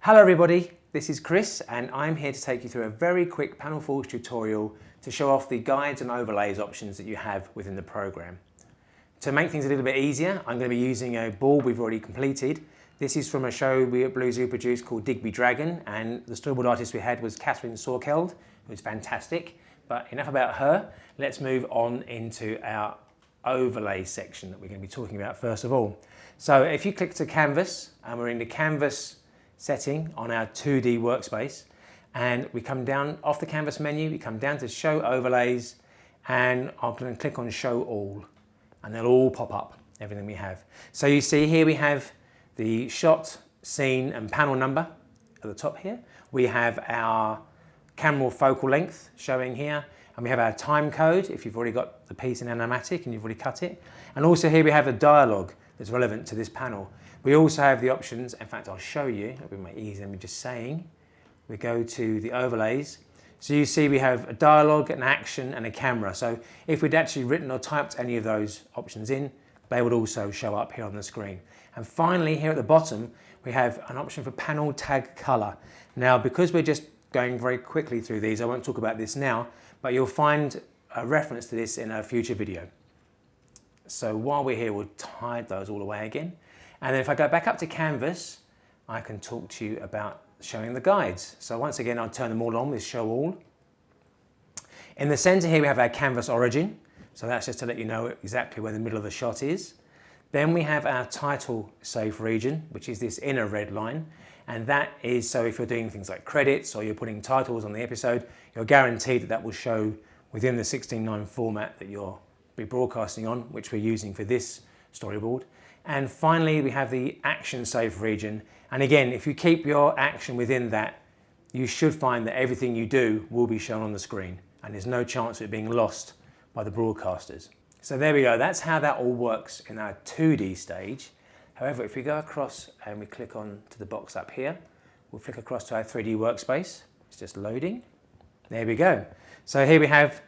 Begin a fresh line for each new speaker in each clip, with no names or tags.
Hello everybody, this is Chris and I'm here to take you through a very quick PanelForge tutorial to show off the guides and overlays options that you have within the program. To make things a little bit easier, I'm going to be using a board we've already completed. This is from a show we at Blue Zoo produced called Digby Dragon, and the storyboard artist we had was Catherine Sorkeld, who's fantastic. But enough about her, let's move on into our overlay section that we're going to be talking about first of all. So if you click to Canvas, and we're in the Canvas setting on our 2D workspace, and we come down off the Canvas menu, we come down to Show Overlays, and I'm going to click on Show All, and they'll all pop up, everything we have. So you see here we have the shot, scene, and panel number at the top here. We have our camera focal length showing here, and we have our time code if you've already got the piece in animatic and you've already cut it. And also here we have a dialogue that's relevant to this panel. We also have the options, in fact I'll show you, it'll be my easy, I'm just saying. We go to the overlays. So you see we have a dialogue, an action and a camera. So if we'd actually written or typed any of those options in, they would also show up here on the screen. And finally here at the bottom, we have an option for panel tag color. Now because we're just going very quickly through these, I won't talk about this now, but you'll find a reference to this in a future video. So while we're here, we'll hide those all away again. And then if I go back up to Canvas, I can talk to you about showing the guides. So once again, I'll turn them all on with Show All. In the center here, we have our Canvas origin. So that's just to let you know exactly where the middle of the shot is. Then we have our title safe region, which is this inner red line. And that is so if you're doing things like credits or you're putting titles on the episode, you're guaranteed that that will show within the 16:9 format that you'll be broadcasting on, which we're using for this storyboard. And finally, we have the action safe region. And again, if you keep your action within that, you should find that everything you do will be shown on the screen and there's no chance of it being lost by the broadcasters. So there we go, that's how that all works in our 2D stage. However, if we go across and we click on to the box up here, we'll flick across to our 3D workspace. It's just loading. There we go. So here we have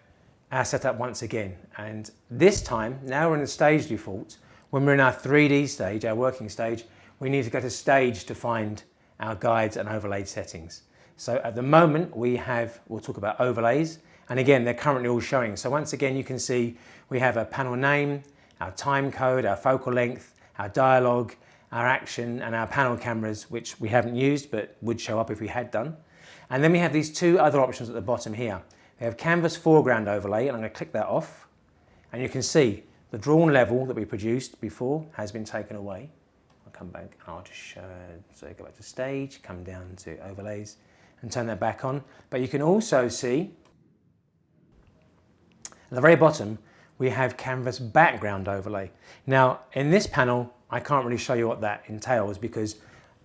our setup once again. And this time, now we're in the stage default. When we're in our 3D stage, our working stage, we need to go to stage to find our guides and overlay settings. So at the moment we'll talk about overlays. And again, they're currently all showing. So once again, you can see we have a panel name, our time code, our focal length, our dialogue, our action, and our panel cameras, which we haven't used, but would show up if we had done. And then we have these two other options at the bottom here. We have Canvas foreground overlay, and I'm going to click that off. And you can see the drawn level that we produced before has been taken away. I'll come back and I'll just show, so go back to stage, come down to overlays and turn that back on. But you can also see at the very bottom, we have Canvas background overlay. Now in this panel, I can't really show you what that entails because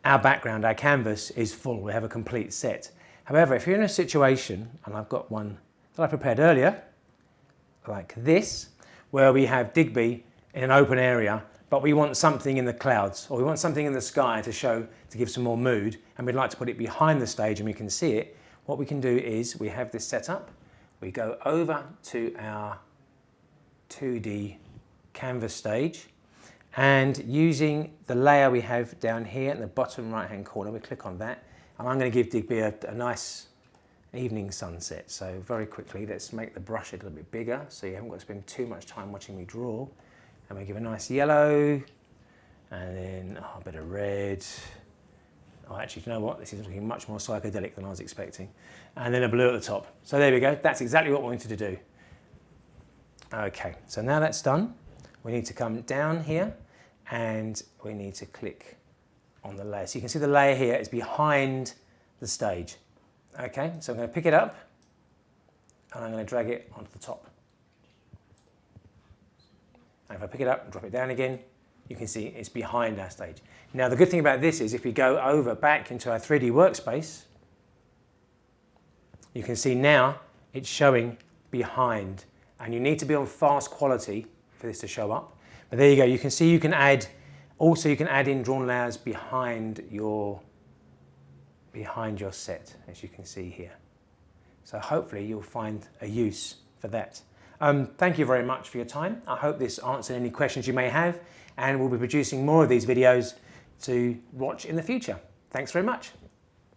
our background, our canvas is full. We have a complete set. However, if you're in a situation, and I've got one that I prepared earlier, like this, where we have Digby in an open area, but we want something in the clouds or we want something in the sky to give some more mood, and we'd like to put it behind the stage and we can see it, what we can do is we have this set up, we go over to our 2D canvas stage, and using the layer we have down here in the bottom right hand corner, we click on that, and I'm going to give Digby a nice evening sunset. So very quickly, let's make the brush a little bit bigger so you haven't got to spend too much time watching me draw. And we give a nice yellow, and then a bit of red. Oh, actually, you know what? This is looking much more psychedelic than I was expecting. And then a blue at the top. So there we go. That's exactly what we wanted to do. Okay, so now that's done, we need to come down here and we need to click on the layer. So you can see the layer here is behind the stage. Okay, so I'm going to pick it up and I'm going to drag it onto the top. And if I pick it up and drop it down again, you can see it's behind our stage. Now the good thing about this is if we go over back into our 3D workspace, you can see now it's showing behind. And you need to be on fast quality for this to show up. But there you go, you can see you can add in drawn layers behind your set, as you can see here. So hopefully you'll find a use for that. Thank you very much for your time. I hope this answered any questions you may have, and we'll be producing more of these videos to watch in the future. Thanks very much.